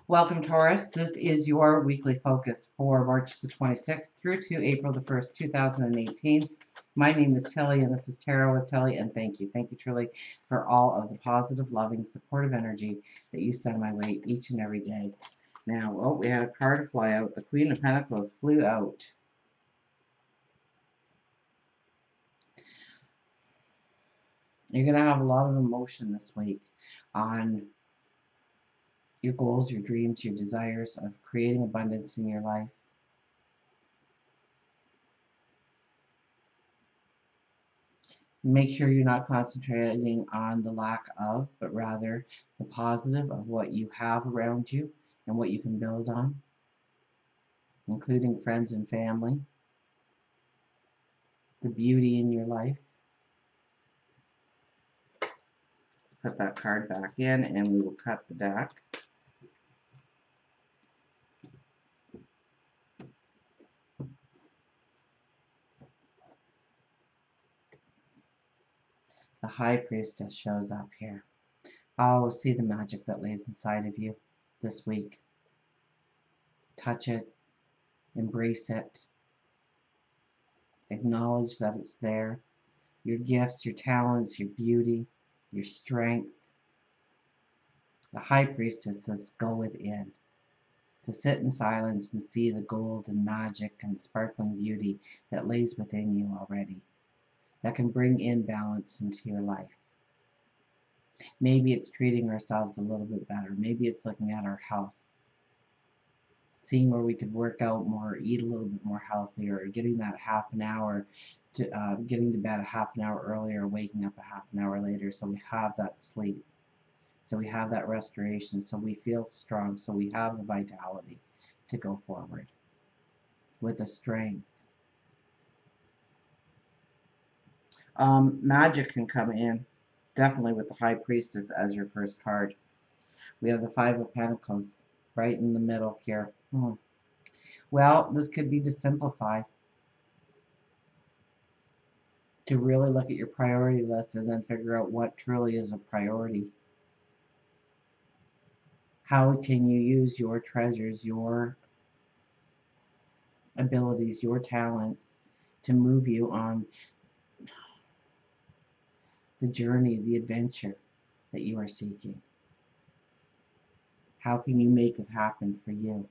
Welcome, Taurus. This is your weekly focus for March the 26th through to April the 1st, 2018. My name is Tilly, and this is Tarot with Tilly, and thank you. Thank you truly for all of the positive, loving, supportive energy that you send my way each and every day. Now, we had a card fly out. The Queen of Pentacles flew out. You're going to have a lot of emotion this week on your goals, your dreams, your desires of creating abundance in your life. Make sure you're not concentrating on the lack of, but rather the positive of what you have around you and what you can build on, including friends and family, the beauty in your life. Let's put that card back in and we will cut the deck. The High Priestess shows up here. Oh, see the magic that lays inside of you this week. Touch it, embrace it, acknowledge that it's there. Your gifts, your talents, your beauty, your strength. The High Priestess says, go within. To sit in silence and see the gold and magic and sparkling beauty that lays within you already. That can bring in balance into your life. Maybe it's treating ourselves a little bit better. Maybe it's looking at our health. Seeing where we could work out more, eat a little bit more healthier, or getting that half an hour, getting to bed a half an hour earlier, waking up a half an hour later, so we have that sleep. So we have that restoration, so we feel strong, so we have the vitality to go forward with the strength. Magic can come in, definitely with the High Priestess as your first card. We have the Five of Pentacles right in the middle here. Well, this could be to simplify, to really look at your priority list and then figure out what truly is a priority. How can you use your treasures, your abilities, your talents to move you on the journey, the adventure that you are seeking? How can you make it happen for you?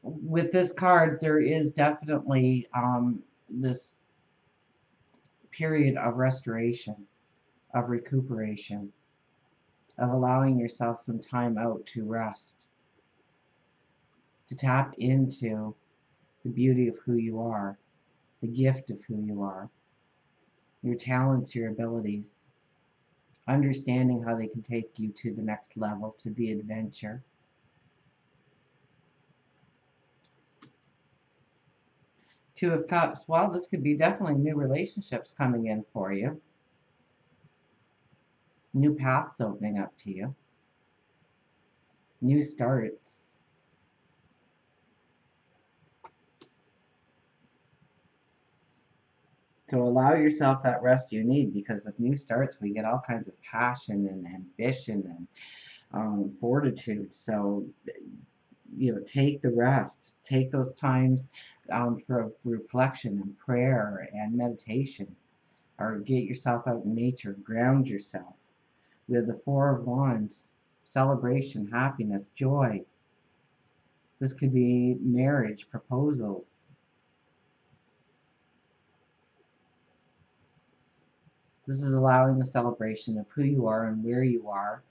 With this card, there is definitely this period of restoration, of recuperation, of allowing yourself some time out to rest, to tap into the beauty of who you are, the gift of who you are, your talents, your abilities, understanding how they can take you to the next level, to the adventure. Two of Cups. Well, this could be definitely new relationships coming in for you. New paths opening up to you. New starts. So allow yourself that rest you need, because with new starts we get all kinds of passion and ambition and fortitude. So, take the rest. Take those times for reflection and prayer and meditation. Or get yourself out in nature. Ground yourself. We have the Four of Wands. Celebration, happiness, joy. This could be marriage, proposals. This is allowing the celebration of who you are and where you are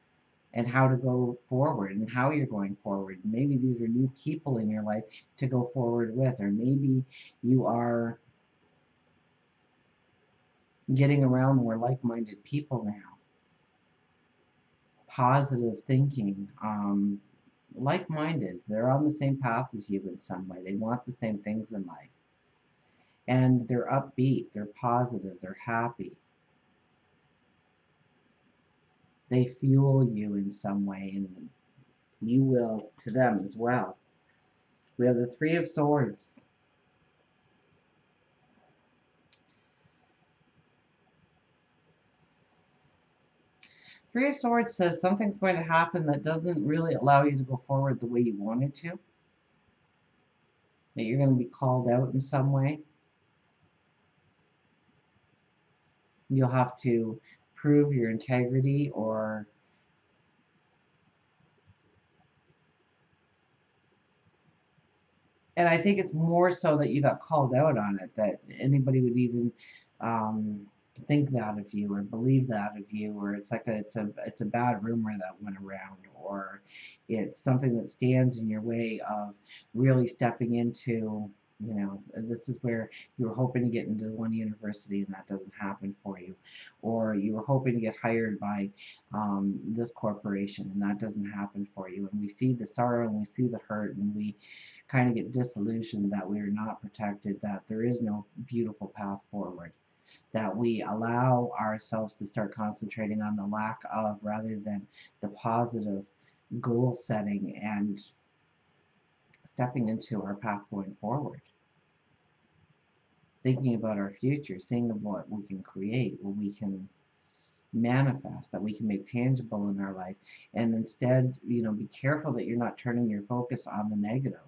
and how to go forward and how you're going forward. Maybe these are new people in your life to go forward with, or maybe you are getting around more like-minded people now. Positive thinking, like-minded. They're on the same path as you in some way. They want the same things in life. And they're upbeat, they're positive, they're happy. They fuel you in some way, and you will to them as well. We have the Three of Swords. Three of Swords says something's going to happen that doesn't really allow you to go forward the way you wanted to. That you're going to be called out in some way. You'll have to prove your integrity, or and I think it's more so that you got called out on it, that anybody would even think that of you or believe that of you, or it's like it's a bad rumor that went around, or it's something that stands in your way of really stepping into, you know, this is where you were hoping to get into one university and that doesn't happen for you, or you were hoping to get hired by this corporation and that doesn't happen for you, and we see the sorrow and we see the hurt and we kind of get disillusioned that we are not protected, that there is no beautiful path forward, that we allow ourselves to start concentrating on the lack of rather than the positive goal setting and stepping into our path going forward. Thinking about our future, seeing what we can create, what we can manifest, that we can make tangible in our life, and instead, you know, be careful that you're not turning your focus on the negative.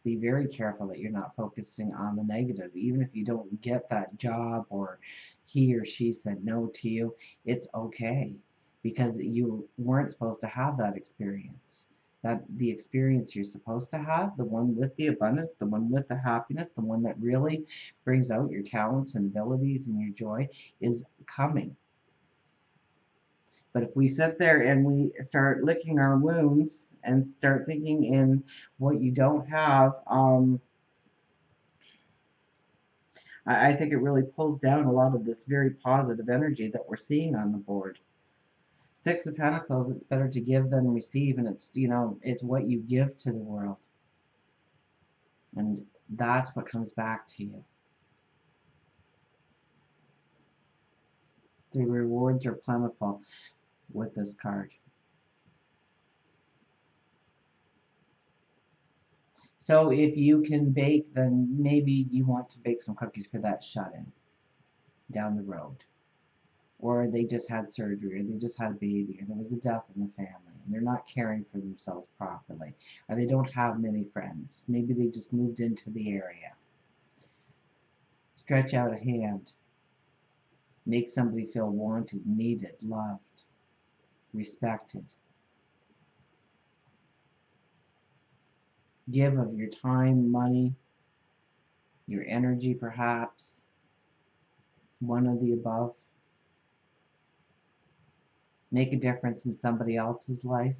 Be very careful that you're not focusing on the negative. Even if you don't get that job, or he or she said no to you, it's okay, because you weren't supposed to have that experience. That the experience you're supposed to have, the one with the abundance, the one with the happiness, the one that really brings out your talents and abilities and your joy, is coming. But if we sit there and we start licking our wounds and start thinking in what you don't have, I think it really pulls down a lot of this very positive energy that we're seeing on the board. Six of Pentacles, it's better to give than receive, and it's, you know, it's what you give to the world. And that's what comes back to you. The rewards are plentiful with this card. So if you can bake, then maybe you want to bake some cookies for that shut-in down the road. Or they just had surgery, or they just had a baby, or there was a death in the family, and they're not caring for themselves properly, or they don't have many friends. Maybe they just moved into the area. Stretch out a hand. Make somebody feel wanted, needed, loved, respected. Give of your time, money, your energy perhaps, one of the above. Make a difference in somebody else's life.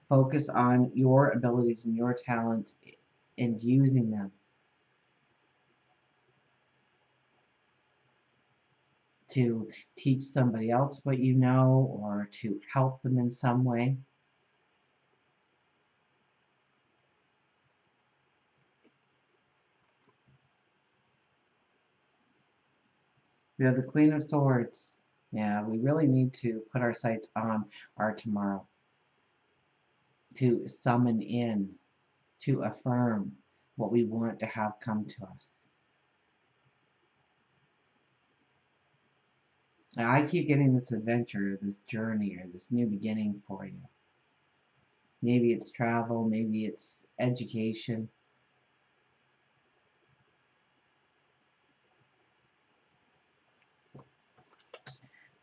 Focus on your abilities and your talents and using them to teach somebody else what you know, or to help them in some way. We have the Queen of Swords. Yeah, we really need to put our sights on our tomorrow, to summon in, to affirm what we want to have come to us. Now, I keep getting this adventure, this journey, or this new beginning for you. Maybe it's travel, maybe it's education.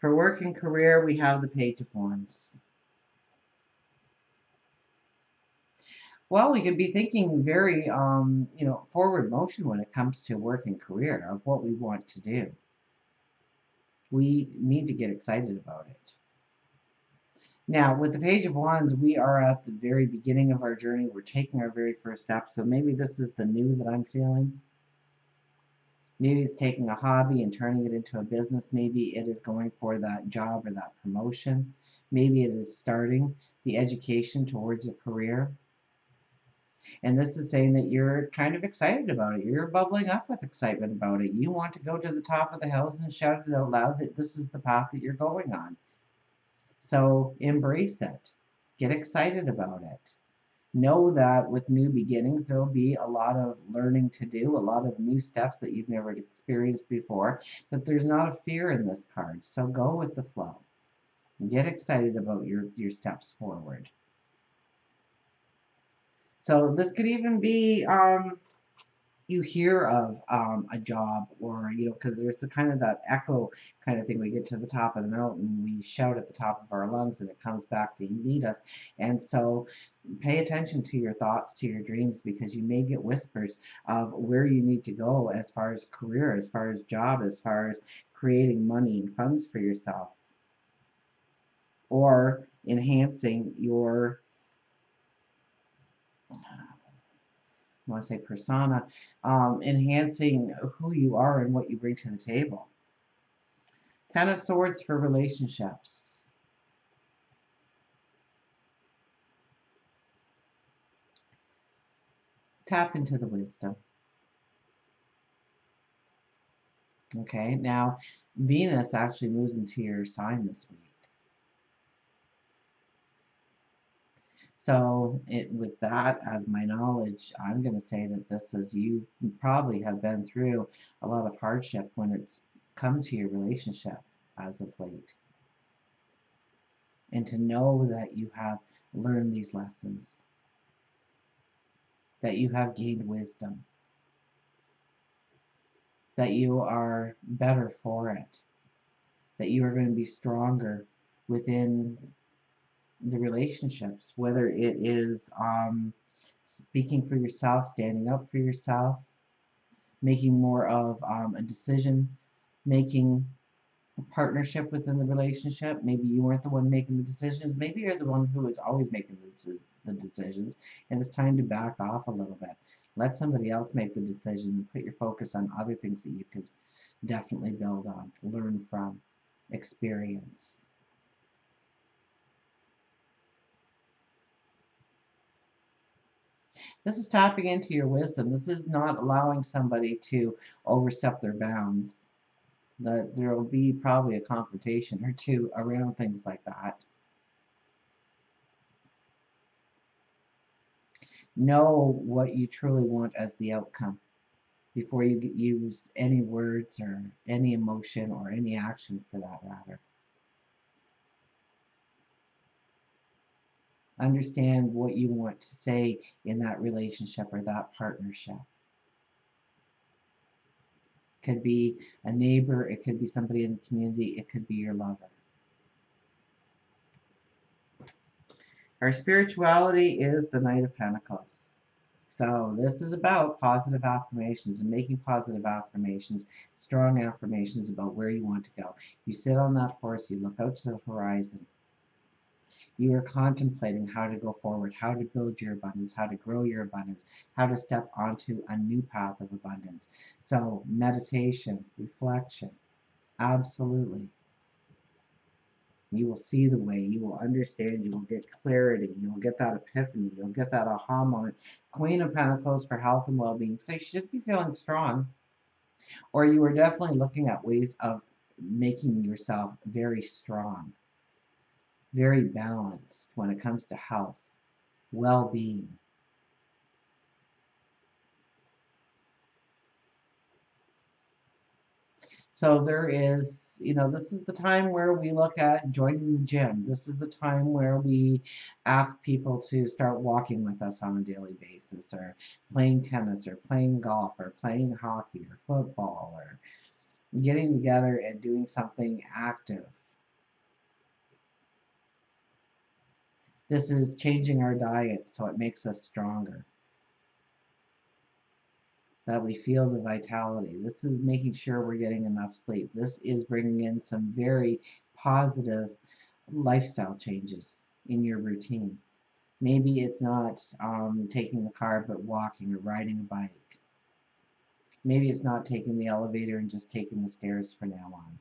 For work and career, we have the Page of Wands. Well, we could be thinking very, you know, forward motion when it comes to work and career, of what we want to do. We need to get excited about it. Now, with the Page of Wands, we are at the very beginning of our journey. We're taking our very first step. So maybe this is the new that I'm feeling. Maybe it's taking a hobby and turning it into a business. Maybe it is going for that job or that promotion. Maybe it is starting the education towards a career. And this is saying that you're kind of excited about it. You're bubbling up with excitement about it. You want to go to the top of the hills and shout it out loud that this is the path that you're going on. So embrace it. Get excited about it. Know that with new beginnings, there will be a lot of learning to do, a lot of new steps that you've never experienced before, but there's not a fear in this card. So go with the flow. Get excited about your steps forward. So this could even be you hear of a job, or because there's the kind of that echo kind of thing. We get to the top of the mountain, we shout at the top of our lungs, and it comes back to meet us. And so pay attention to your thoughts, to your dreams, because you may get whispers of where you need to go as far as career, as far as job, as far as creating money and funds for yourself, or enhancing your, I want to say persona, enhancing who you are and what you bring to the table. Ten of Swords for relationships. Tap into the wisdom. Okay, now Venus actually moves into your sign this week. So with that as my knowledge, I'm going to say that this is, you probably have been through a lot of hardship when it's come to your relationship as of late. And to know that you have learned these lessons, that you have gained wisdom, that you are better for it, that you are going to be stronger within the relationships, whether it is speaking for yourself, standing up for yourself, making more of a decision making partnership within the relationship. Maybe you weren't the one making the decisions. Maybe you're the one who is always making the decisions, and it's time to back off a little bit. Let somebody else make the decision and put your focus on other things that you could definitely build on, learn from, experience. This is tapping into your wisdom. This is not allowing somebody to overstep their bounds. That there will be probably a confrontation or two around things like that. Know what you truly want as the outcome before you use any words or any emotion or any action for that matter. Understand what you want to say in that relationship or that partnership. Could be a neighbor, it could be somebody in the community, it could be your lover. Our spirituality is the Knight of Pentacles. So this is about positive affirmations and making positive affirmations, strong affirmations about where you want to go. You sit on that horse, you look out to the horizon. You are contemplating how to go forward, how to build your abundance, how to grow your abundance, how to step onto a new path of abundance. So meditation, reflection, absolutely. You will see the way, you will understand, you will get clarity, you will get that epiphany, you'll get that aha moment. Queen of Pentacles for health and well-being. So you should be feeling strong. Or you are definitely looking at ways of making yourself very strong, very balanced when it comes to health, well-being. So there is, this is the time where we look at joining the gym. This is the time where we ask people to start walking with us on a daily basis, or playing tennis, or playing golf, or playing hockey, or football, or getting together and doing something active. This is changing our diet so it makes us stronger, that we feel the vitality. This is making sure we're getting enough sleep. This is bringing in some very positive lifestyle changes in your routine. Maybe it's not taking the car, but walking or riding a bike. Maybe it's not taking the elevator and just taking the stairs from now on.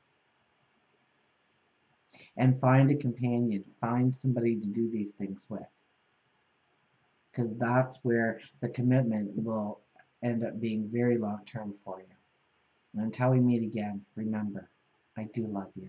And find a companion. Find somebody to do these things with. Because that's where the commitment will end up being very long term for you. And until we meet again, remember, I do love you.